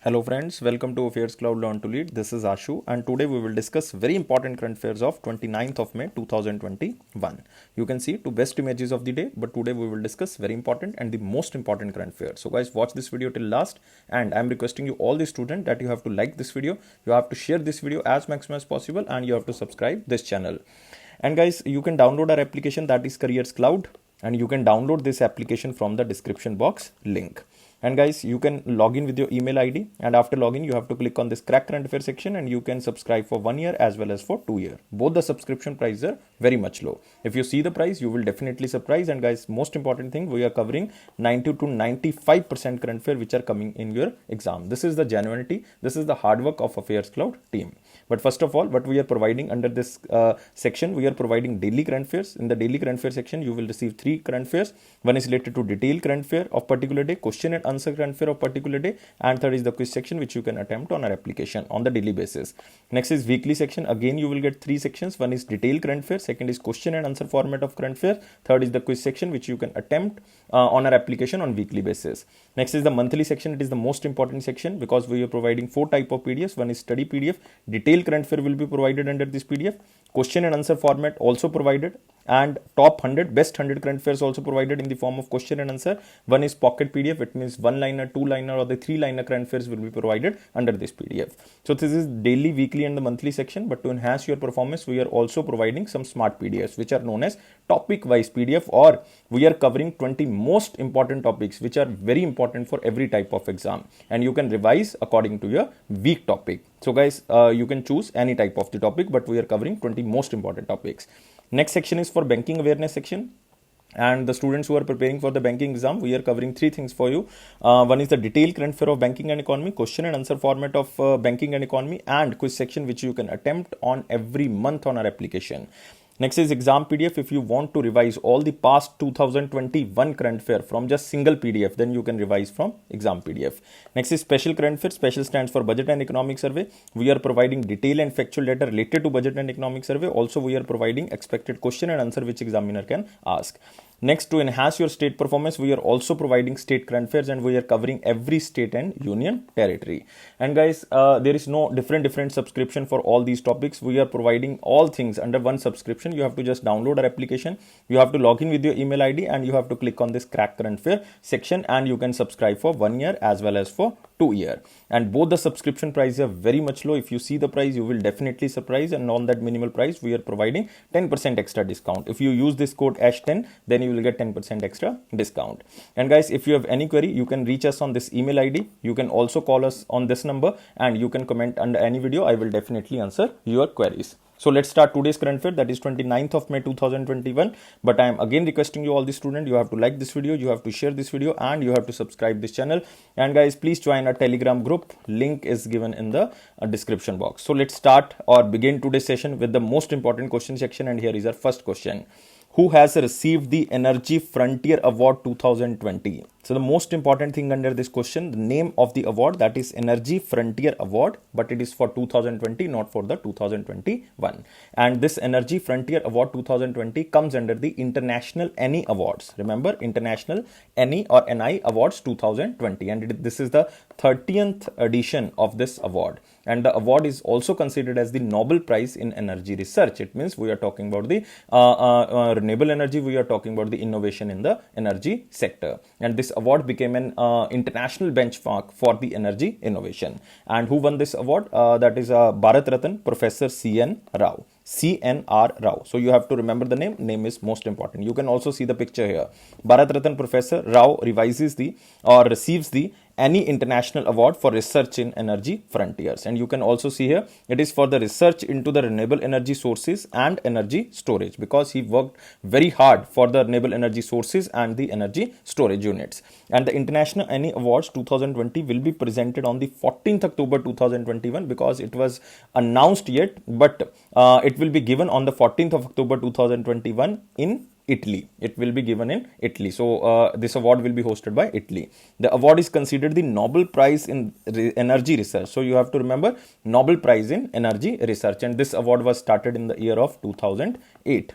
Hello friends, welcome to Affairs Cloud Learn to Lead. This is Ashu and today we will discuss very important current affairs of 29th of May 2021. You can see two best images of the day, but today we will discuss very important and the most important current affairs. So guys, watch this video till last, and I am requesting you all the students that you have to like this video, you have to share this video as maximum as possible, and you have to subscribe this channel. And guys, you can download our application, that is Careers Cloud, and you can download this application from the description box link. And guys, you can log in with your email ID, and after login you have to click on this crack current affairs section, and you can subscribe for 1 year as well as for 2 year. Both the subscription prices are very much low. If you see the price, you will definitely surprise. And guys, most important thing, we are covering 90 to 95% current affair which are coming in your exam. This is the genuinity, this is the hard work of Affairs Cloud team. But first of all, what we are providing under this section, we are providing daily current affairs. In the daily current affair section, you will receive 3 current affairs. One is related to detailed current affair of particular day, question and answer current affair of particular day, and third is the quiz section which you can attempt on our application on the daily basis. Next is weekly section. Again, you will get 3 sections. One is detailed current affair, second is question and answer format of current affair, third is the quiz section which you can attempt on our application on weekly basis. Next is the monthly section. It is the most important section because we are providing 4 type of PDFs. One is study PDF, detailed current affair will be provided under this PDF, question and answer format also provided, and top 100 best 100 current affairs also provided in the form of question and answer. One is pocket PDF, it means 1-liner, 2-liner or the 3-liner current affairs will be provided under this PDF. So this is daily, weekly and the monthly section. But to enhance your performance, we are also providing some smart PDFs which are known as topic wise PDF, or we are covering 20 most important topics which are very important for every type of exam, and you can revise according to your weak topic. So guys, you can choose any type of the topic, but we are covering 20 most important topics. Next section is for banking awareness section. And the students who are preparing for the banking exam, we are covering 3 things for you. One is the detailed current affair of banking and economy, question and answer format of banking and economy, and quiz section which you can attempt on every month on our application. Next is exam PDF. If you want to revise all the past 2021 current affair from just single PDF, then you can revise from exam PDF. Next is special current affair. Special stands for budget and economic survey. We are providing detailed and factual data related to budget and economic survey. Also, we are providing expected question and answer which examiner can ask. Next, to enhance your state performance, we are also providing state current affairs, and we are covering every state and union territory. And guys, there is no different subscription for all these topics. We are providing all things under one subscription. You have to just download our application, you have to log in with your email ID, and you have to click on this crack current affair section, and you can subscribe for 1 year as well as for 2 year. And both the subscription prices are very much low. If you see the price, you will definitely surprise, and on that minimal price we are providing 10% extra discount. If you use this code ASH10, then you will get 10% extra discount. And guys, if you have any query, you can reach us on this email ID. You can also call us on this number, and you can comment under any video. I will definitely answer your queries. So let's start today's current affair, that is 29th of May 2021. But I am again requesting you all the students, you have to like this video, you have to share this video, and you have to subscribe this channel. And guys, please join our Telegram group. Link is given in the description box. So let's start or begin today's session with the most important question section. And here is our first question. Who has received the Energy Frontier Award 2020? So the most important thing under this question, the name of the award, that is Energy Frontier Award, but it is for 2020, not for the 2021. And this Energy Frontier Award 2020 comes under the International NI Awards. Remember, International NI or NI Awards 2020. And this is the 30th edition of this award. And the award is also considered as the Nobel Prize in Energy Research. It means we are talking about the renewable energy, we are talking about the innovation in the energy sector. And this award became an international benchmark for the energy innovation. And who won this award? That is Bharat Ratna Professor C.N. Rao. CNR Rao. So you have to remember the name. Name is most important. You can also see the picture here. Bharat Ratna Professor Rao revises the or receives the any international award for research in energy frontiers. And you can also see here, it is for the research into the renewable energy sources and energy storage, because he worked very hard for the renewable energy sources and the energy storage units. And the International NI Awards 2020 will be presented on the 14th October 2021, because it was announced yet, but it will be given on the 14th of October 2021 in Italy. It will be given in Italy. So this award will be hosted by Italy. The award is considered the Nobel Prize in Energy Research. So you have to remember, Nobel Prize in Energy Research. And this award was started in the year of 2008.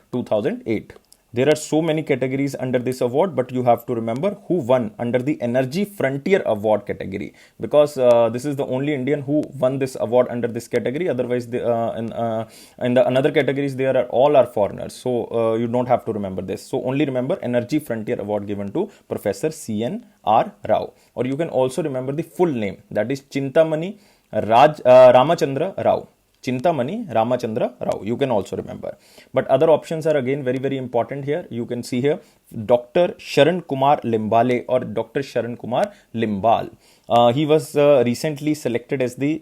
There are so many categories under this award, but you have to remember who won under the Energy Frontier Award category, because this is the only Indian who won this award under this category. Otherwise, in the another categories, they are all are foreigners. So you don't have to remember this. So only remember Energy Frontier Award given to Professor C.N.R. Rao. Or you can also remember the full name, that is Chintamani Ramachandra Rao. Chintamani Ramachandra Rao. You can also remember. But other options are again very, very important here. You can see here Dr. Sharan Kumar Limbale or Dr. Sharan Kumar Limbal. He was recently selected as the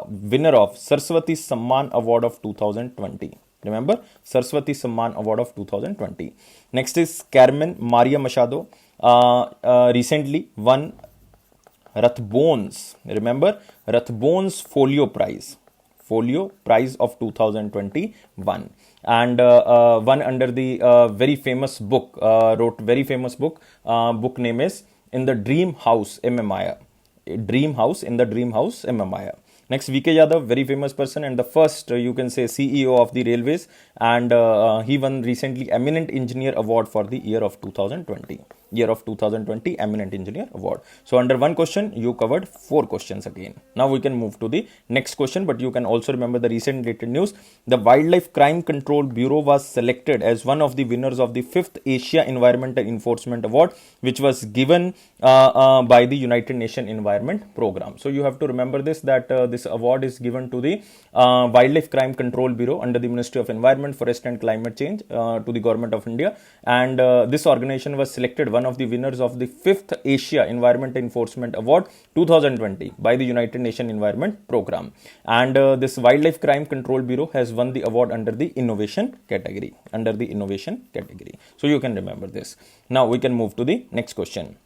winner of Saraswati Samman Award of 2020. Remember, Saraswati Samman Award of 2020. Next is Carmen Maria Machado. Recently won Rathbones. Remember, Rathbones Folio Prize. Folio Prize of 2021, and one under the very famous book, wrote very famous book. Book name is In the Dream House Maya. Dream House, In the Dream House Maya. Next, VK Yadav, very famous person and the first, you can say, CEO of the railways, and he won recently Eminent Engineer Award for the year of 2020. Year of 2020 Eminent Engineer Award. So under one question, you covered 4 questions again. Now we can move to the next question, but you can also remember the recent related news. The Wildlife Crime Control Bureau was selected as one of the winners of the 5th Asia Environmental Enforcement Award, which was given by the United Nations Environment Program. So you have to remember this, that this award is given to the Wildlife Crime Control Bureau under the Ministry of Environment, Forest and Climate Change to the Government of India, and this organization was selected one of the winners of the 5th Asia Environment Enforcement Award 2020 by the United Nations Environment Program. And this Wildlife Crime Control Bureau has won the award under the innovation category. Under the innovation category. So you can remember this. Now we can move to the next question.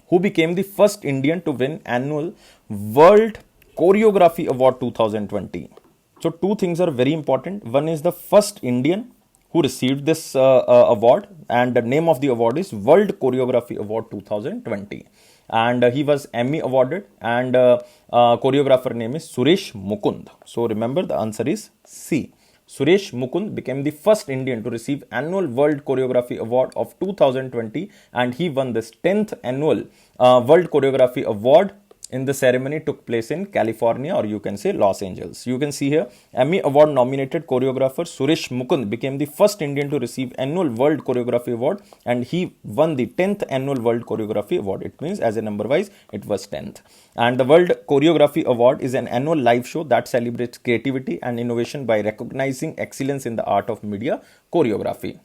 Who became the first Indian to win annual World Choreography Award 2020? So 2 things are very important. One is the first Indian who received this award, and the name of the award is World Choreography Award 2020, and he was Emmy awarded, and choreographer name is Suresh Mukund. So remember, the answer is C. Suresh Mukund became the first Indian to receive annual World Choreography Award of 2020, and he won this 10th annual World Choreography Award. In the ceremony took place in California, or you can say Los Angeles. You can see here, Emmy Award nominated choreographer Suresh Mukund became the first Indian to receive annual World Choreography Award, and he won the 10th annual World Choreography Award. It means as a number wise, it was 10th. And the World Choreography Award is an annual live show that celebrates creativity and innovation by recognizing excellence in the art of media choreography,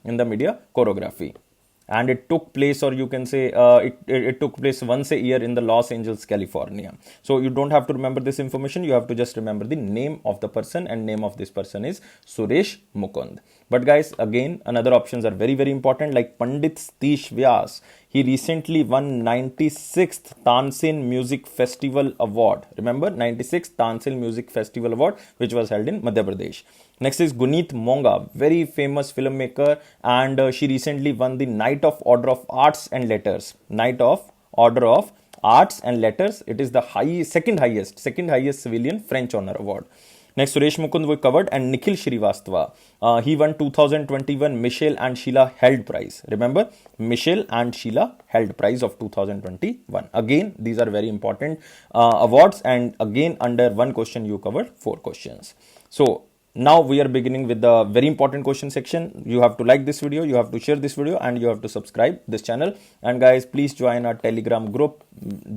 and it took place, or you can say it took place once a year in the Los Angeles, California. So you don't have to remember this information, you have to just remember the name of the person, and name of this person is Suresh Mukund. But guys, again, another options are very, very important, like Pandit Satish Vyas. He recently won 96th Tansen Music Festival Award. Remember, 96th Tansen Music Festival Award, which was held in Madhya Pradesh. Next is Guneet Monga, very famous filmmaker, and she recently won the Knight of Order of Arts and Letters. Knight of Order of Arts and Letters. It is the second highest civilian French honor award. Next, Suresh Mukund we covered, and Nikhil Shrivastava. He won 2021 Michelle and Sheila Held Prize. Remember, Michelle and Sheila Held Prize of 2021. Again, these are very important awards, and again, under one question you covered 4 questions. So now we are beginning with the very important question section. You have to like this video, you have to share this video, and you have to subscribe this channel. And guys, please join our Telegram group.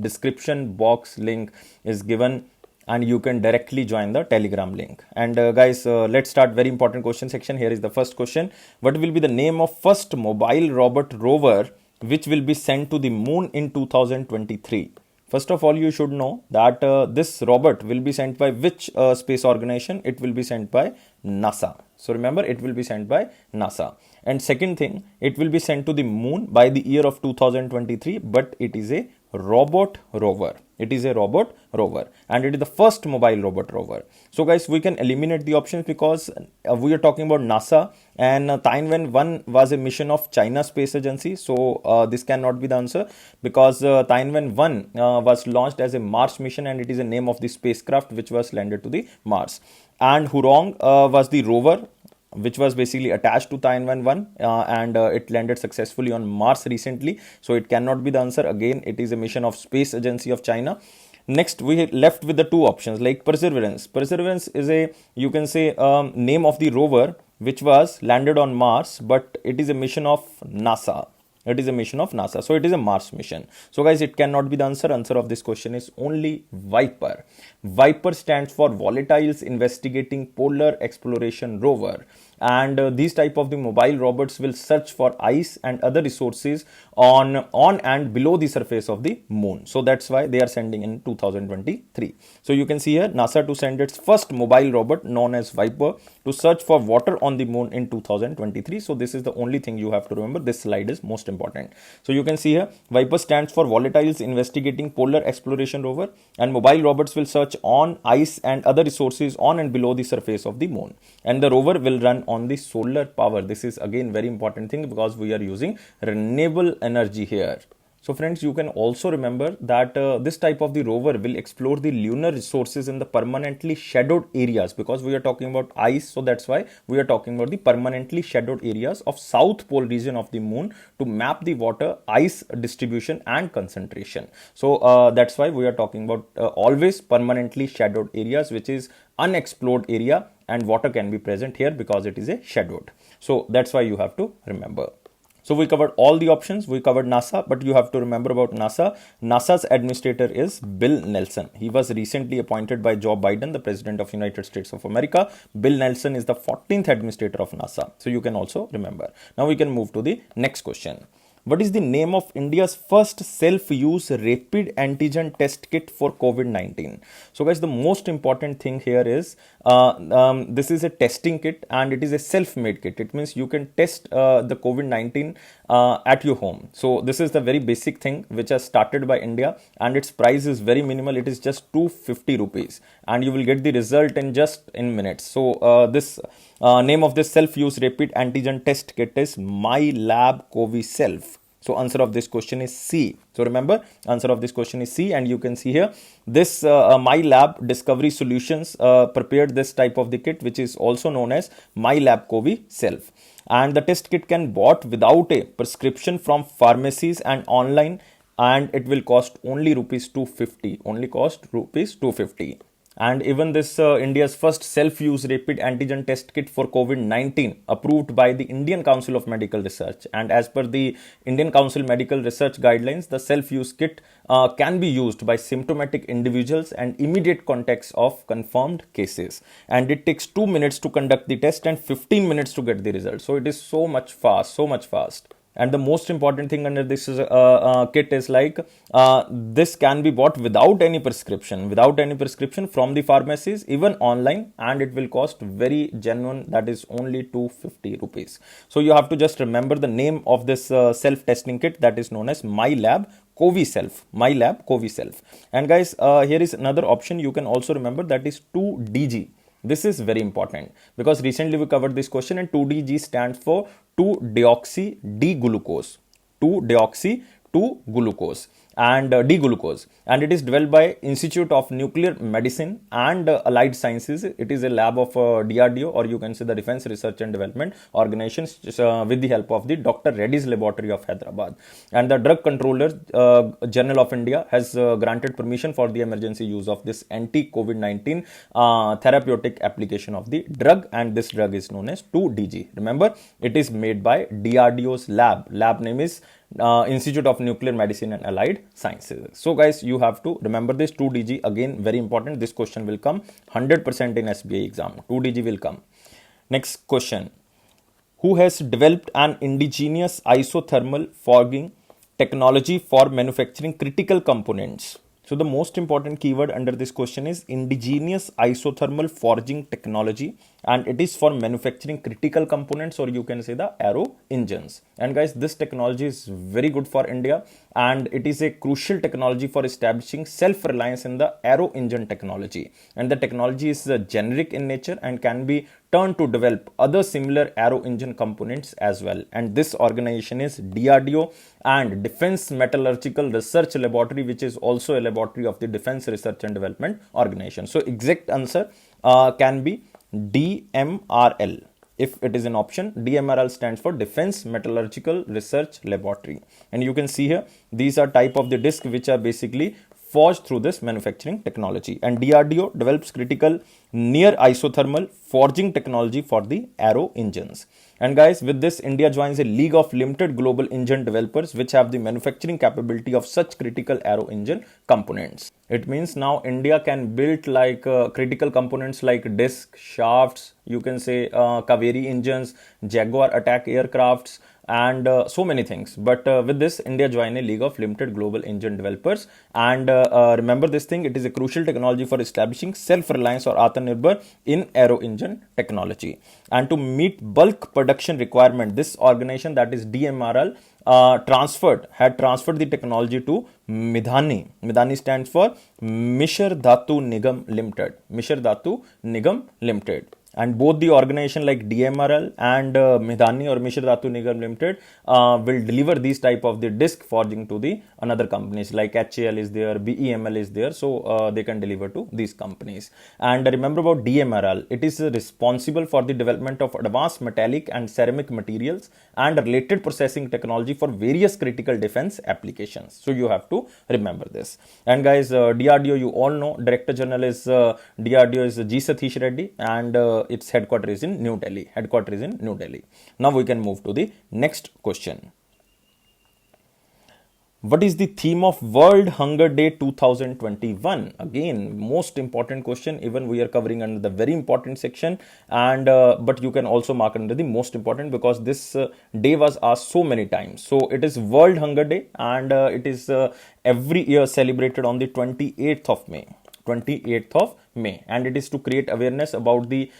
Description box link is given, and you can directly join the Telegram link. And guys, let's start very important question section. Here is the first question. What will be the name of first mobile robot rover which will be sent to the moon in 2023? First of all, you should know that this robot will be sent by which space organization? It will be sent by NASA. So remember, it will be sent by NASA. And second thing, it will be sent to the moon by the year of 2023, but it is a robot rover. It is a robot rover, and it is the first mobile robot rover. So guys, we can eliminate the options because we are talking about NASA, and Tianwen-1 was a mission of China Space Agency. So this cannot be the answer, because Tianwen-1 was launched as a Mars mission, and it is a name of the spacecraft which was landed to the Mars. And Hurong was the rover which was basically attached to Tianwen 1, and it landed successfully on Mars recently. So it cannot be the answer. Again, it is a mission of Space Agency of China. Next, we left with the two options like Perseverance. Perseverance is a, you can say, name of the rover which was landed on Mars, but it is a mission of NASA. It is a mission of NASA. So it is a Mars mission. So guys, it cannot be the answer. Answer of this question is only Viper. Viper stands for Volatiles Investigating Polar Exploration Rover. And these type of the mobile robots will search for ice and other resources on and below the surface of the moon. So that's why they are sending in 2023. So you can see here NASA to send its first mobile robot known as Viper to search for water on the moon in 2023. So this is the only thing you have to remember. This slide is most important. So you can see here Viper stands for Volatiles Investigating Polar Exploration Rover, and mobile robots will search on ice and other resources on and below the surface of the moon, and the rover will run on the solar power. This is again very important thing because we are using renewable energy here. So friends, you can also remember that this type of the rover will explore the lunar resources in the permanently shadowed areas, because we are talking about ice. So that's why we are talking about the permanently shadowed areas of south pole region of the moon to map the water ice distribution and concentration. So that's why we are talking about always permanently shadowed areas, which is unexplored area, and water can be present here because it is a shadowed. So that's why you have to remember. So we covered all the options. We covered NASA, but you have to remember about NASA. NASA's administrator is Bill Nelson. He was recently appointed by Joe Biden, the President of United States of America. Bill Nelson is the 14th administrator of NASA. So you can also remember. Now we can move to the next question. What is the name of India's first self-use rapid antigen test kit for COVID-19? So guys, the most important thing here is this is a testing kit and it is a self-made kit. It means you can test the COVID-19 at your home. So this is the very basic thing which has started by India, and its price is very minimal. It is just 250 rupees and you will get the result in minutes. So this name of this self-use rapid antigen test kit is MyLab COVID Self. So answer of this question is C. So remember, answer of this question is C, and you can see here this MyLab Discovery Solutions prepared this type of the kit, which is also known as MyLab COVID Self. And the test kit can bought without a prescription from pharmacies and online, and it will cost only rupees 250. Only cost rupees 250. And even this India's first self-use rapid antigen test kit for COVID-19 approved by the Indian Council of Medical Research. And as per the Indian Council Medical Research guidelines, the self-use kit can be used by symptomatic individuals and immediate contacts of confirmed cases. And it takes 2 minutes to conduct the test and 15 minutes to get the result. So it is so much fast, so much fast. And the most important thing under this kit is like this can be bought without any prescription from the pharmacies, even online, and it will cost very genuine, that is only 250 rupees. So you have to just remember the name of this self-testing kit, that is known as MyLab COVID Self. MyLab COVID Self. And guys, here is another option you can also remember, that is 2DG. This is very important because recently we covered this question, and 2DG stands for 2-deoxy-D-glucose. 2-deoxy-2-glucose and D-glucose, and it is developed by Institute of Nuclear Medicine and Allied Sciences. It is a lab of DRDO, or you can say the Defense Research and Development Organization, with the help of the Dr. Reddy's Laboratory of Hyderabad. And the Drug Controller General of India has granted permission for the emergency use of this anti-COVID-19 therapeutic application of the drug, and this drug is known as 2DG. Remember, it is made by DRDO's lab. Lab name is Institute of Nuclear Medicine and Allied Sciences. So guys, you have to remember this 2DG. Again, very important. This question will come 100% in SBI exam. 2DG will come. Next question. Who has developed an indigenous isothermal forging technology for manufacturing critical components? So the most important keyword under this question is indigenous isothermal forging technology, and it is for manufacturing critical components, or you can say the aero engines. And guys, this technology is very good for India, and it is a crucial technology for establishing self-reliance in the aero engine technology. And the technology is generic in nature and can be turned to develop other similar aero engine components as well. And this organization is DRDO and Defense Metallurgical Research Laboratory, which is also a laboratory of the Defense Research and Development Organization. So exact answer can be DMRL. if it is an option. DMRL stands for Defense Metallurgical Research Laboratory. And you can see here, these are type of the disc which are basically forged through this manufacturing technology. And DRDO develops critical near isothermal forging technology for the aero engines. And guys, with this, India joins a league of limited global engine developers which have the manufacturing capability of such critical aero engine components. It means now India can build like critical components like disc, shafts, you can say Kaveri engines, Jaguar attack aircrafts, and so many things. But with this, India joined a league of limited global engine developers. And remember this thing, it is a crucial technology for establishing self-reliance or Atmanirbhar in aero engine technology. And to meet bulk production requirement, this organization, that is DMRL, had transferred the technology to Midhani. Midhani stands for Mishra Dhatu Nigam Limited. Mishra Dhatu Nigam Limited. And both the organization like DMRL and Midhani or Mishra Dhatu Nigam Limited will deliver these type of the disc forging to the another companies like HAL is there, BEML is there. So they can deliver to these companies. And remember about DMRL, it is responsible for the development of advanced metallic and ceramic materials and related processing technology for various critical defense applications. So you have to remember this. And guys, DRDO, you all know, Director General is DRDO is G. Satish Reddy, and its headquarters is in New Delhi. Now we can move to the next question. What is the theme of World Hunger Day 2021? Again, most important question. Even we are covering under the very important section, and but you can also mark under the most important because this day was asked so many times. So it is World Hunger Day, and it is every year celebrated on the 28th of May. 28th of May, and it is to create awareness about the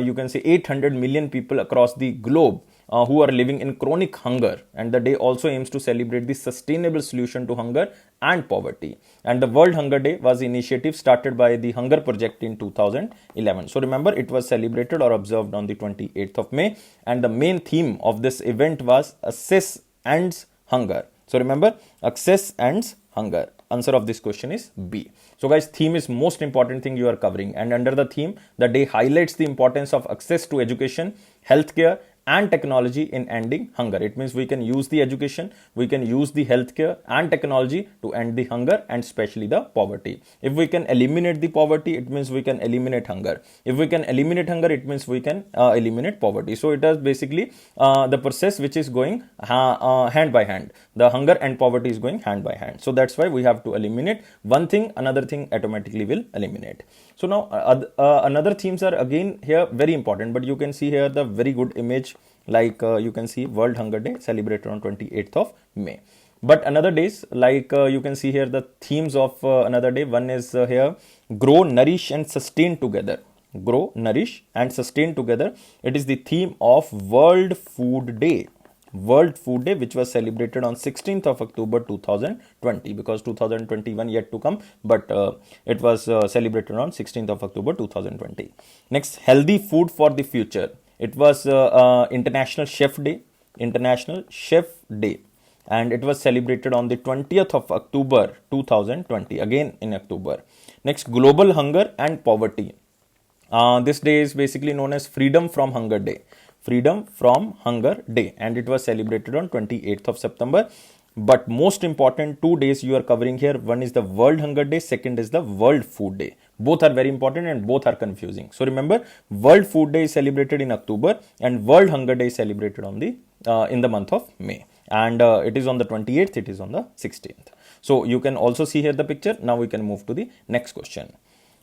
you can say 800 million people across the globe who are living in chronic hunger. And the day also aims to celebrate the sustainable solution to hunger and poverty. And the World Hunger Day was an initiative started by the Hunger Project in 2011. So remember, it was celebrated or observed on the 28th of May, and the main theme of this event was Access Ends Hunger. So remember, access ends hunger. Answer of this question is B. So guys, theme is most important thing you are covering, and under the theme, the day highlights the importance of access to education, healthcare and technology in ending hunger. It means we can use the education, we can use the healthcare and technology to end the hunger and especially the poverty. If we can eliminate the poverty, it means we can eliminate hunger. If we can eliminate hunger, it means we can eliminate poverty. So it is basically the process which is going hand by hand. The hunger and poverty is going hand by hand. So that's why we have to eliminate one thing, another thing automatically will eliminate. So now another themes are again here very important, but you can see here the very good image, like you can see World Hunger Day celebrated on 28th of May. But another days, like you can see here the themes of another day. One is here, grow, nourish and sustain together. Grow, nourish and sustain together. It is the theme of World Food Day. World Food Day, which was celebrated on 16th of October 2020, because 2021 yet to come, but it was celebrated on 16th of October 2020. Next, healthy food for the future. It was International Chef Day, and it was celebrated on the 20th of October 2020, again in October. Next, global hunger and poverty. This day is basically known as Freedom from Hunger Day. Freedom from Hunger Day, and it was celebrated on 28th of September. But most important 2 days you are covering here. One is the World Hunger Day, second is the World Food Day. Both are very important and both are confusing. So remember, World Food Day is celebrated in October and World Hunger Day is celebrated on the in the month of May. And it is on the 28th, it is on the 16th. So you can also see here the picture. Now we can move to the next question.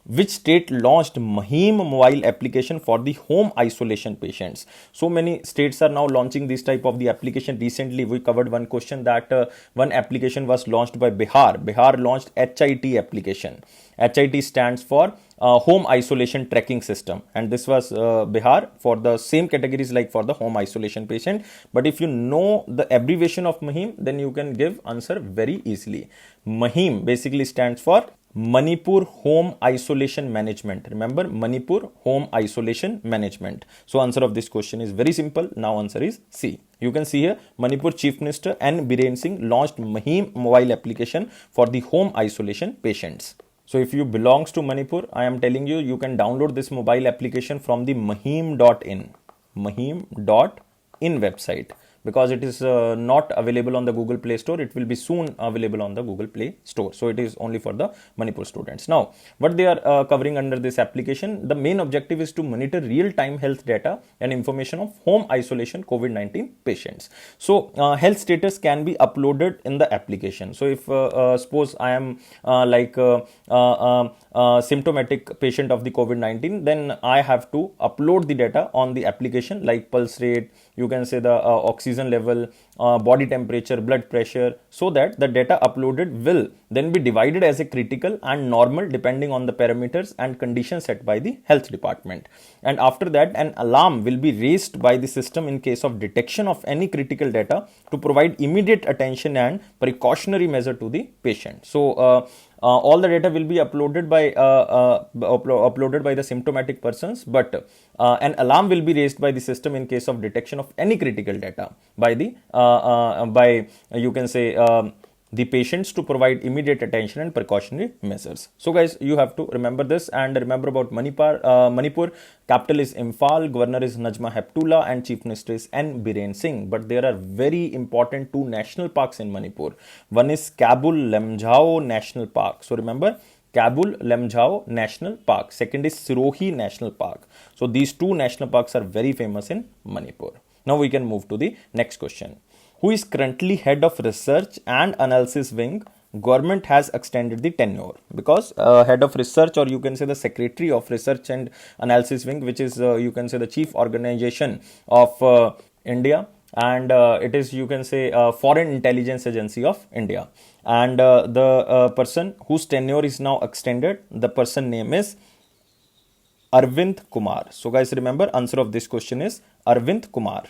Which state launched Mahim mobile application for the home isolation patients? So many states are now launching this type of the application. Recently, we covered one question that one application was launched by Bihar. Bihar launched HIT application. HIT stands for Home Isolation Tracking System. And this was Bihar for the same categories like for the home isolation patient. But if you know the abbreviation of Mahim, then you can give answer very easily. Mahim basically stands for Manipur Home Isolation Management. Remember, Manipur Home Isolation Management. So answer of this question is very simple. Now answer is C. You can see here Manipur Chief Minister N. Biren Singh launched Mahim mobile application for the home isolation patients. So if you belongs to Manipur, I am telling you, you can download this mobile application from the mahim.in. mahim.in website, because it is not available on the Google Play Store. It will be soon available on the Google Play Store. So it is only for the Manipur students. Now, what they are covering under this application, the main objective is to monitor real-time health data and information of home isolation COVID-19 patients. So health status can be uploaded in the application. So if suppose I am symptomatic patient of the COVID-19, then I have to upload the data on the application, like pulse rate, you can say the oxygen level, body temperature, blood pressure, so that the data uploaded will then be divided as a critical and normal depending on the parameters and conditions set by the health department. And after that, an alarm will be raised by the system in case of detection of any critical data to provide immediate attention and precautionary measure to the patient. So all the data will be uploaded by the symptomatic persons, but an alarm will be raised by the system in case of detection of any critical data by the you can say the patients to provide immediate attention and precautionary measures. So guys, you have to remember this, and remember about Manipur. Capital is Imphal, governor is Najma Heptullah, and chief minister is N. Biren Singh. But there are very important two national parks in Manipur. One is Kabul Lemjao National Park. So remember, Kabul Lemjao National Park. Second is Sirohi National Park. So these two national parks are very famous in Manipur. Now we can move to the next question. Who is currently head of research and analysis wing? Government has extended the tenure, because head of research, or you can say the secretary of research and analysis wing, which is you can say the chief organization of India, and it is, you can say, foreign intelligence agency of India, and the person whose tenure is now extended, the person name is Arvind Kumar. So guys, remember, answer of this question is Arvind Kumar.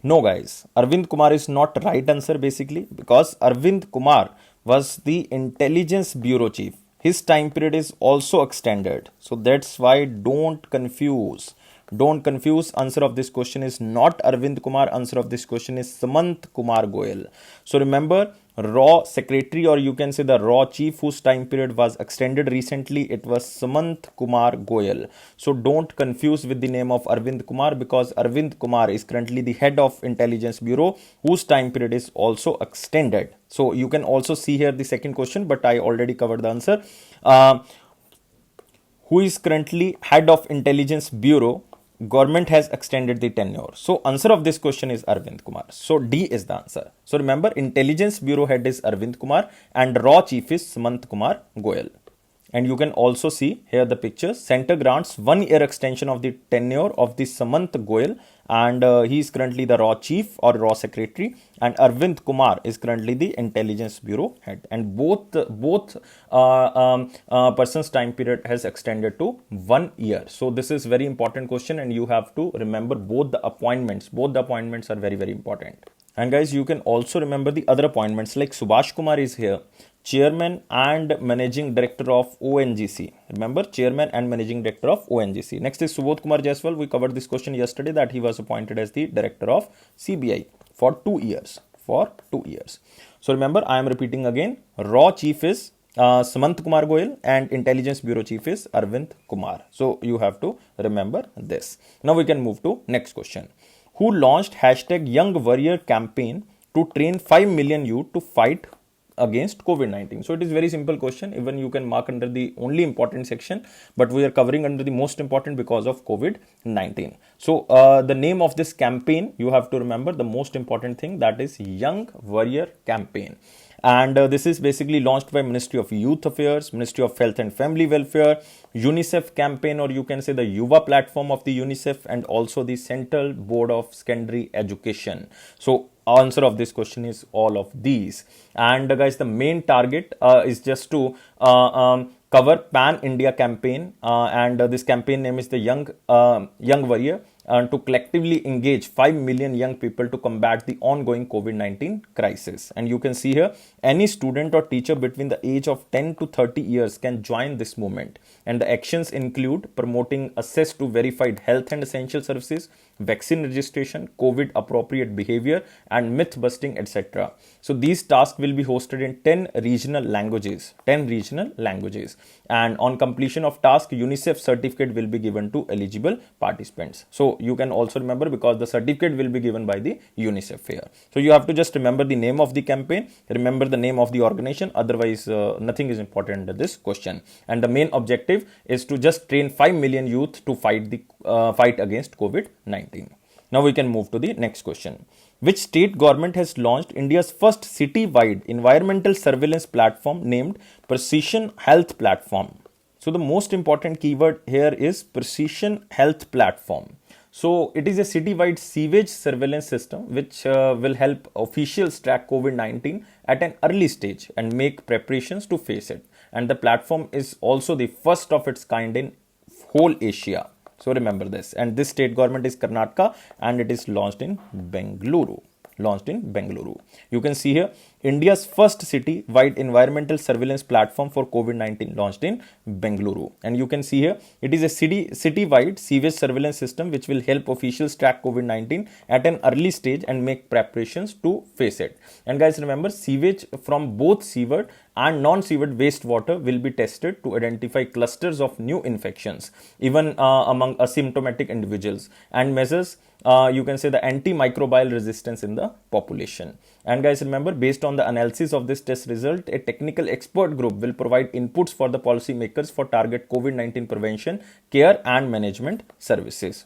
No guys, Arvind Kumar is not right answer basically, because Arvind Kumar was the intelligence bureau chief. His time period is also extended. So that's why don't confuse. Don't confuse. Answer of this question is not Arvind Kumar. Answer of this question is Samant Kumar Goyal. So remember, raw secretary, or you can say the raw chief whose time period was extended recently, it was Samant Kumar Goyal. So don't confuse with the name of Arvind Kumar, because Arvind Kumar is currently the head of intelligence bureau whose time period is also extended. So you can also see here the second question, but I already covered the answer. Who is currently head of intelligence bureau? Government has extended the tenure. So answer of this question is Arvind Kumar. So D is the answer. So remember, intelligence bureau head is Arvind Kumar and raw chief is Samant Kumar Goyal. And you can also see here the pictures. Center grants 1 year extension of the tenure of the Samant Goyal, and he is currently the raw chief or raw secretary, and Arvind Kumar is currently the intelligence bureau head, and both persons time period has extended to 1 year. So this is very important question, and you have to remember both the appointments. Both the appointments are very important. And guys, you can also remember the other appointments, like Subhash Kumar is here, chairman and managing director of ONGC. Remember, chairman and managing director of ONGC. Next is Subodh Kumar Jaiswal. We covered this question yesterday, that he was appointed as the director of CBI for 2 years. So remember, I am repeating again, raw chief is Samant Kumar Goyal and intelligence bureau chief is Arvind Kumar. So you have to remember this. Now we can move to next question. Who launched hashtag Young Warrior campaign to train 5 million youth to fight against COVID-19? So it is very simple question. Even you can mark under the only important section, but we are covering under the most important because of COVID-19. So the name of this campaign, you have to remember the most important thing, that is Young Warrior campaign. And this is basically launched by Ministry of Youth Affairs, Ministry of Health and Family Welfare, UNICEF campaign, or you can say the Yuva platform of the UNICEF, and also the Central Board of Secondary Education. So answer of this question is all of these. And guys, the main target is just to cover Pan-India campaign, and this campaign name is the Young Warrior, and to collectively engage 5 million young people to combat the ongoing COVID-19 crisis. And you can see here, any student or teacher between the age of 10 to 30 years can join this movement. And the actions include promoting access to verified health and essential services, vaccine registration, COVID appropriate behavior, and myth busting, etc. So these tasks will be hosted in 10 regional languages. And on completion of task, UNICEF certificate will be given to eligible participants. So So you can also remember because the certificate will be given by the UNICEF here. So you have to just remember the name of the campaign, remember the name of the organization, otherwise nothing is important in this question. And the main objective is to just train 5 million youth to fight against COVID-19. Now we can move to the next question. Which state government has launched India's first city-wide environmental surveillance platform named Precision Health Platform? So the most important keyword here is Precision Health Platform. So it is a city-wide sewage surveillance system which will help officials track COVID-19 at an early stage and make preparations to face it. And the platform is also the first of its kind in whole Asia. So remember this. And this state government is Karnataka and it is launched in Bengaluru. You can see here India's first city-wide environmental surveillance platform for COVID-19 launched in Bengaluru. And you can see here it is a city-wide sewage surveillance system which will help officials track COVID-19 at an early stage and make preparations to face it. And guys, remember, sewage from both sewered and non-sewered wastewater will be tested to identify clusters of new infections, even among asymptomatic individuals, and measures you can say the antimicrobial resistance in the population. And guys, remember, based on the analysis of this test result, a technical expert group will provide inputs for the policymakers for target COVID-19 prevention, care and management services.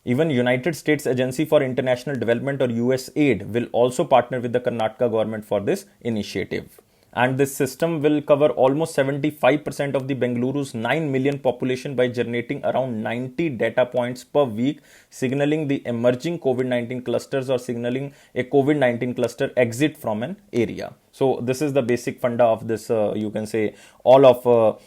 Even United States Agency for International Development or USAID will also partner with the Karnataka government for this initiative. And this system will cover almost 75% of the Bengaluru's 9 million population by generating around 90 data points per week, signaling the emerging COVID-19 clusters or signaling a COVID-19 cluster exit from an area. So this is the basic funda of this, you can say, all of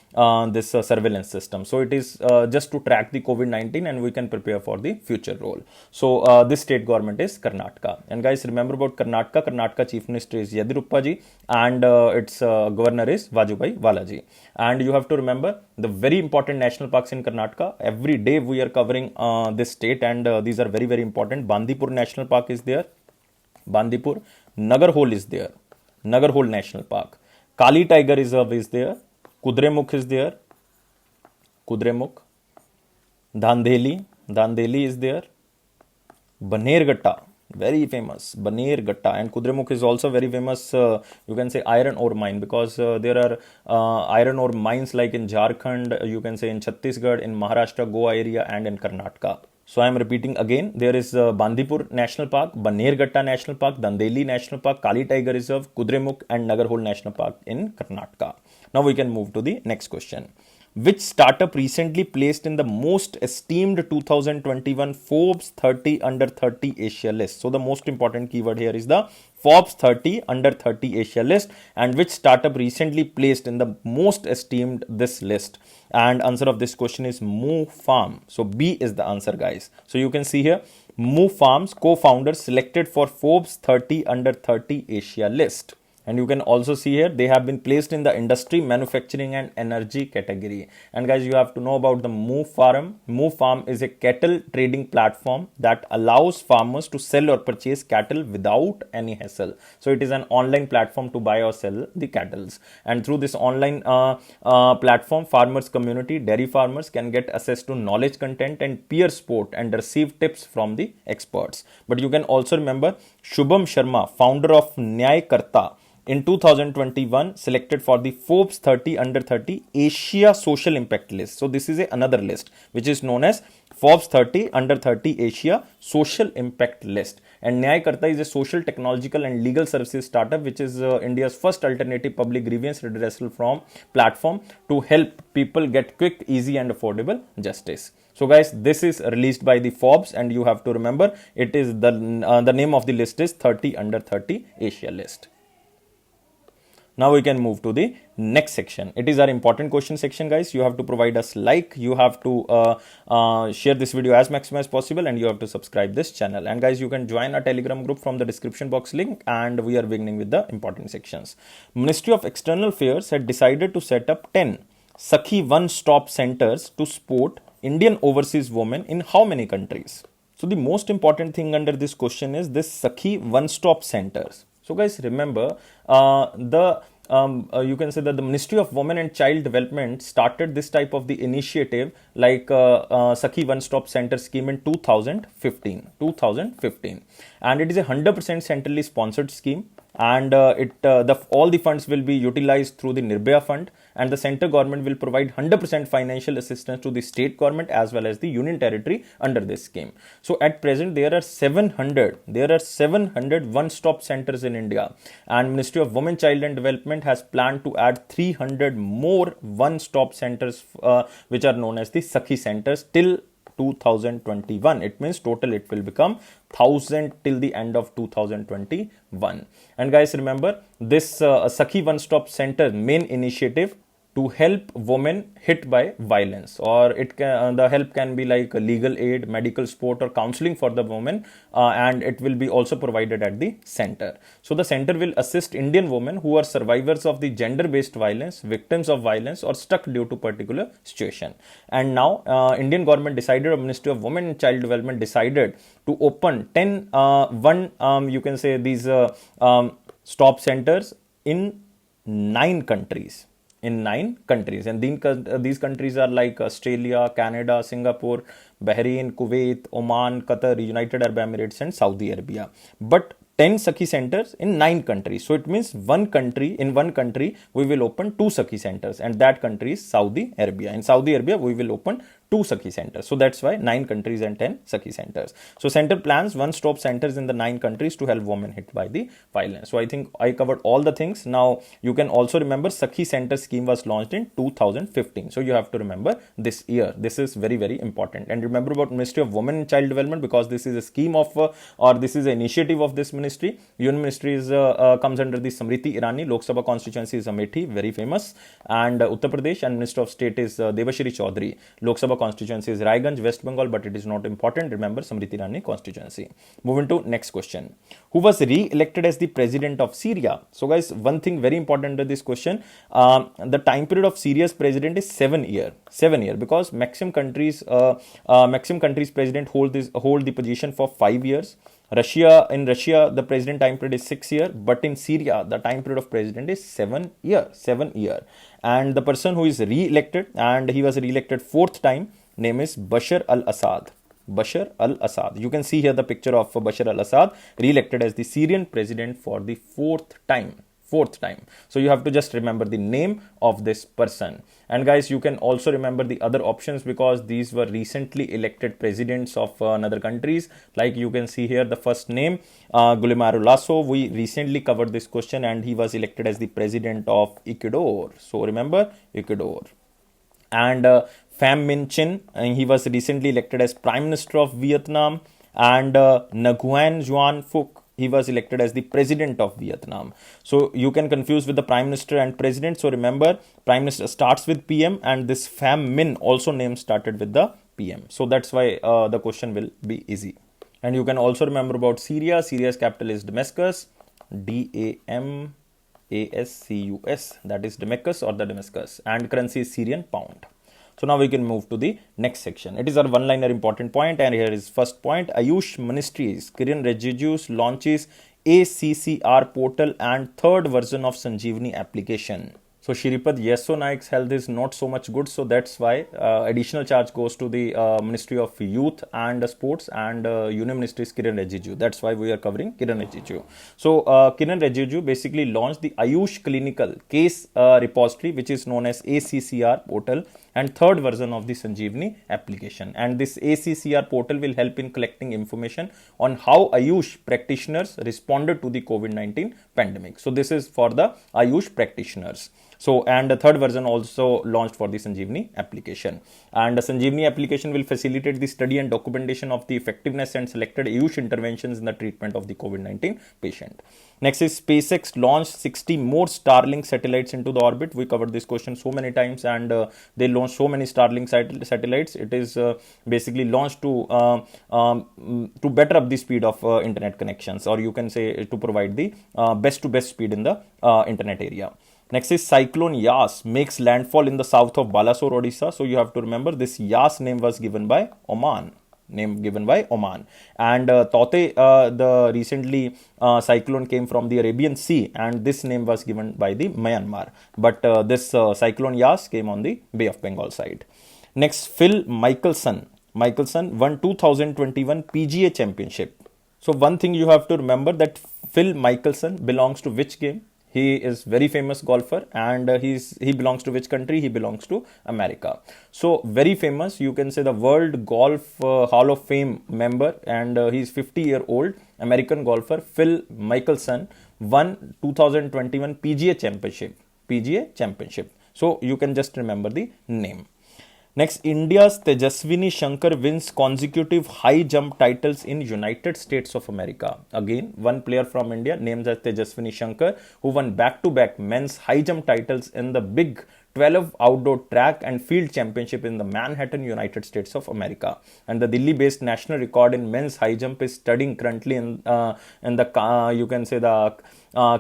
this surveillance system. So it is just to track the COVID-19 and we can prepare for the future role. So this state government is Karnataka. And guys, remember about Karnataka. Karnataka Chief Minister is Yediyurappa ji and its governor is Vajubhai Valaji. And you have to remember the very important national parks in Karnataka. Every day we are covering this state and these are very, very important. Bandipur National Park is there. Bandipur. Nagarhole is there. Nagarhole National Park. Kali Tiger Reserve is there. Kudremukh is there. Kudremukh. Dandeli is there. Banerghatta, very famous. Banerghatta, and Kudremukh is also very famous, you can say, iron ore mine, because there are iron ore mines like in Jharkhand, you can say in Chhattisgarh, in Maharashtra, Goa area and in Karnataka. So I am repeating again, there is Bandipur National Park, Banerghatta National Park, Dandeli National Park, Kali Tiger Reserve, Kudremukh and Nagarhole National Park in Karnataka. Now we can move to the next question. Which startup recently placed in the most esteemed 2021 Forbes 30 Under 30 Asia list? So the most important keyword here is the Forbes 30 Under 30 Asia list, and which startup recently placed in the most esteemed this list? And answer of this question is MooFarm. So B is the answer, guys. So you can see here MooFarm's co-founders selected for Forbes 30 Under 30 Asia list. And you can also see here they have been placed in the industry, manufacturing and energy category. And guys, you have to know about the MooFarm. MooFarm is a cattle trading platform that allows farmers to sell or purchase cattle without any hassle. So it is an online platform to buy or sell the cattle. And through this online platform, farmers community, dairy farmers can get access to knowledge content and peer support and receive tips from the experts. But you can also remember Shubham Sharma, founder of Nyaykarta, in 2021 selected for the Forbes 30 Under 30 Asia Social Impact list. So this is another list which is known as Forbes 30 Under 30 Asia Social Impact list. And Nyaykarta is a social, technological and legal services startup which is India's first alternative public grievance redressal platform to help people get quick, easy and affordable justice. So guys, this is released by the Forbes, and you have to remember it is the name of the list is 30 Under 30 Asia list. Now we can move to the next section. It is our important question section, guys. You have to provide us like, you have to share this video as maximum as possible, and you have to subscribe this channel. And guys, you can join our Telegram group from the description box link, and we are beginning with the important sections. Ministry of External Affairs had decided to set up 10 Sakhi one-stop centers to support Indian overseas women in how many countries? So the most important thing under this question is this Sakhi one-stop centers. So guys, remember the you can say that the Ministry of Women and Child Development started this type of the initiative like Sakhi One Stop Center scheme in 2015, and it is a 100% centrally sponsored scheme, and all the funds will be utilized through the Nirbhaya fund, and the center government will provide 100% financial assistance to the state government as well as the union territory under this scheme. So at present there are 700 one stop centers in India, and Ministry of Women, Child and Development has planned to add 300 more one stop centers which are known as the Sakhi centers till 2021. It means total it will become 1000 till the end of 2021. And guys, remember this Sakhi One Stop Center main initiative to help women hit by violence, or it can the help can be like legal aid, medical support, or counseling for the women, and it will be also provided at the center. So the center will assist Indian women who are survivors of the gender based violence, victims of violence, or stuck due to particular situation. And now Indian government decided, or Ministry of Women and Child Development decided to open 10 you can say these stop centers in 9 countries. And these countries are like Australia, Canada, Singapore, Bahrain, Kuwait, Oman, Qatar, United Arab Emirates, and Saudi Arabia. But 10 Sakhi centers in 9 countries. So it means in one country we will open 2 Sakhi centers, and that country is Saudi Arabia. In Saudi Arabia we will open 2 Sakhi centers. So that's why 9 countries and 10 Sakhi centers. So center plans one-stop centers in the 9 countries to help women hit by the violence. So I think I covered all the things. Now you can also remember Sakhi center scheme was launched in 2015. So you have to remember this year. This is very, very important. And remember about Ministry of Women and Child Development, because this is a scheme of or this is an initiative of this ministry. Union Ministry is comes under the Samriti Irani. Lok Sabha constituency is Amethi, very famous. And Uttar Pradesh, and Minister of State is Debashri Chaudhary. Lok Sabha constituency is Raiganj, West Bengal, but it is not important. Remember Samriti Irani constituency. Moving to next question. Who was re-elected as the president of Syria? So guys, one thing very important under this question, the time period of Syria's president is 7 year, because maximum countries president hold the position for 5 years. In Russia, the president time period is 6 year, but in Syria, the time period of president is 7 year. And the person who is re-elected, and he was re-elected 4th time, name is Bashar al-Assad. You can see here the picture of Bashar al-Assad, re-elected as the Syrian president for the 4th time. So you have to just remember the name of this person. And guys, you can also remember the other options, because these were recently elected presidents of another countries. Like you can see here the first name, Guillermo Lasso. We recently covered this question, and he was elected as the president of Ecuador. So remember Ecuador. And Pham Minh Chinh, he was recently elected as Prime Minister of Vietnam. And Nguyen Xuan Phuc, he was elected as the president of Vietnam. So you can confuse with the prime minister and president. So remember, prime minister starts with PM, and this Pham Minh also name started with the PM. So that's why the question will be easy. And you can also remember about Syria. Syria's capital is Damascus, Damascus, that is Damascus or the Damascus, and currency is Syrian pound. So now we can move to the next section. It is our one-liner important point, and here is first point. Ayush Ministries, Kiren Rijiju launches ACCR portal and 3rd version of Sanjeevani application. So Shripad Yesso Naik's health is not so much good, so that's why additional charge goes to the Ministry of Youth and Sports, and Union Ministry is Kiren Rijiju. That's why we are covering Kiren Rijiju. So Kiren Rijiju basically launched the Ayush Clinical Case Repository, which is known as ACCR portal, and 3rd version of the Sanjeevani application. And this ACCR portal will help in collecting information on how Ayush practitioners responded to the COVID-19 pandemic. So this is for the Ayush practitioners. So, and the 3rd version also launched for the Sanjeevani application. And the Sanjeevani application will facilitate the study and documentation of the effectiveness and selected Ayush interventions in the treatment of the COVID-19 patient. Next is SpaceX launched 60 more Starlink satellites into the orbit. We covered this question so many times, and they launched so many Starlink satellites. It is basically launched to better up the speed of internet connections, or you can say to provide the best to best speed in the internet area. Next is Cyclone Yas makes landfall in the south of Balasore, Odisha. So you have to remember this Yas name was given by Oman. name given by Oman. And Taute, the recently cyclone came from the Arabian Sea, and this name was given by the Myanmar. But this cyclone Yas came on the Bay of Bengal side. Next, Phil Mickelson. Mickelson won 2021 PGA Championship. So one thing you have to remember, that Phil Mickelson belongs to which game? He is very famous golfer, and he belongs to which country? He belongs to America. So very famous, you can say the World Golf Hall of Fame member, and he's 50-year-old American golfer Phil Mickelson won 2021 PGA Championship. PGA Championship. So you can just remember the name. Next, India's Tejaswini Shankar wins consecutive high jump titles in United States of America. Again, one player from India named as Tejaswini Shankar, who won back-to-back men's high jump titles in the Big 12 outdoor track and field championship in the Manhattan, United States of America. And the Delhi-based national record in men's high jump is studying currently in the you can say the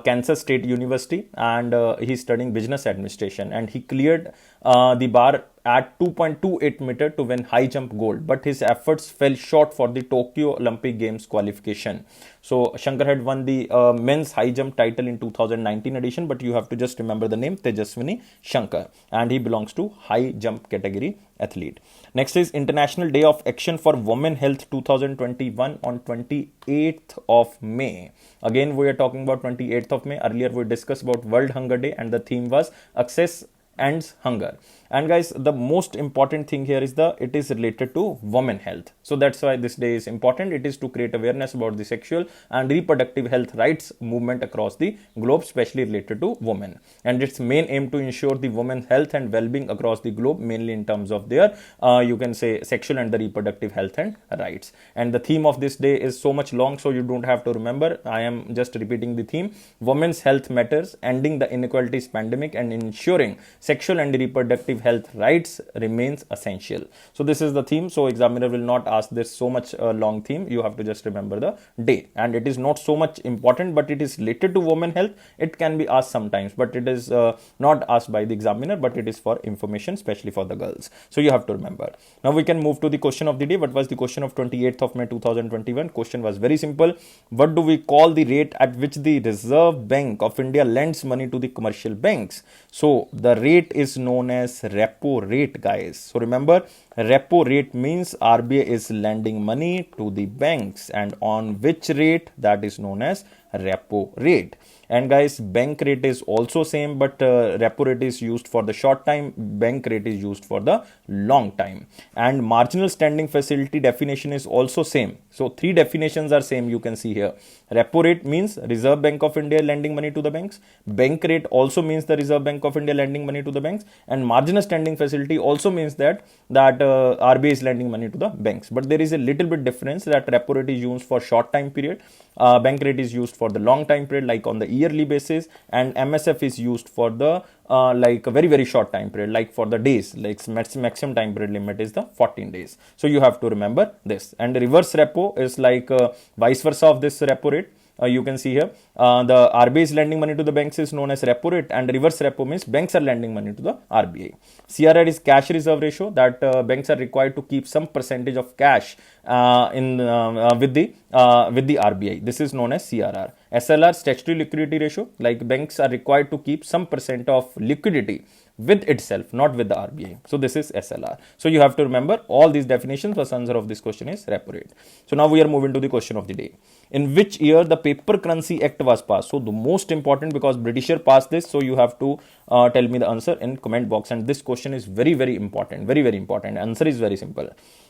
Kansas State University, and he's studying business administration, and he cleared the bar at 2.28 meter to win high jump gold, but his efforts fell short for the Tokyo Olympic Games qualification. So Shankar had won the men's high jump title in 2019 edition, but you have to just remember the name Tejaswini Shankar, and he belongs to high jump category athlete. Next is International Day of Action for Women Health 2021 on 28th of May. Again, we are talking about 28th of May. Earlier we discussed about World Hunger Day, and the theme was Access ends hunger. And guys, the most important thing here is it is related to women health. So that's why this day is important. It is to create awareness about the sexual and reproductive health rights movement across the globe, especially related to women. And its main aim to ensure the women's health and well-being across the globe, mainly in terms of their, you can say, sexual and the reproductive health and rights. And the theme of this day is so much long, so you don't have to remember. I am just repeating the theme. Women's health matters, ending the inequalities pandemic and ensuring sexual and reproductive health rights remains essential. So this is the theme. So examiner will not ask this so much long theme. You have to just remember the day, and it is not so much important, but it is related to women health. It can be asked sometimes, but it is not asked by the examiner, but it is for information, especially for the girls. So you have to remember. Now we can move to the question of the day. What was the question of 28th of May 2021? Question was very simple. What do we call the rate at which the Reserve Bank of India lends money to the commercial banks? So the rate is known as repo rate, guys. So remember, repo rate means RBI is lending money to the banks, and on which rate? That is known as repo rate. And guys, bank rate is also same, but repo rate is used for the short time, bank rate is used for the long time. And marginal standing facility definition is also same. So three definitions are same, you can see here. Repo rate means Reserve Bank of India lending money to the banks. Bank rate also means the Reserve Bank of India lending money to the banks. And marginal standing facility also means that RBI is lending money to the banks. But there is a little bit difference, that repo rate is used for short time period, bank rate is used for the long time period, like on the yearly basis, and MSF is used for the like a very short time period, like for the days, like maximum time period limit is the 14 days. So you have to remember this. And reverse repo is like vice versa of this repo rate. You can see here the RBI is lending money to the banks is known as repo rate, and reverse repo means banks are lending money to the RBI. CRR is cash reserve ratio, that banks are required to keep some percentage of cash with the RBI. This is known as CRR. SLR, statutory liquidity ratio, like banks are required to keep some percent of liquidity with itself, not with the RBI. So this is SLR. So you have to remember all these definitions. The answer of this question is repo rate. So now we are moving to the question of the day. In which year the Paper Currency Act was passed? So the most important, because Britisher passed this, so you have to tell me the answer in comment box. And this question is very important, very important. Answer is very simple.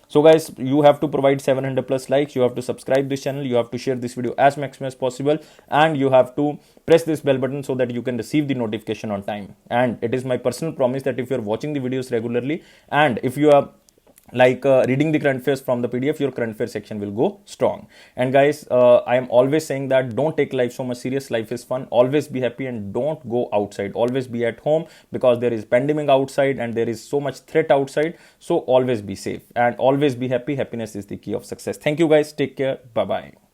So guys, you have to provide 700 plus likes, you have to subscribe this channel, you have to share this video as maximum as possible, and you have to press this bell button so that you can receive the notification on time. And it is my personal promise that if you are watching the videos regularly, and if you are like reading the current affairs from the PDF, your current affairs section will go strong. And guys, I am always saying that don't take life so much serious. Life is fun. Always be happy and don't go outside. Always be at home, because there is pandemic outside and there is so much threat outside. So always be safe and always be happy. Happiness is the key of success. Thank you guys. Take care. Bye-bye.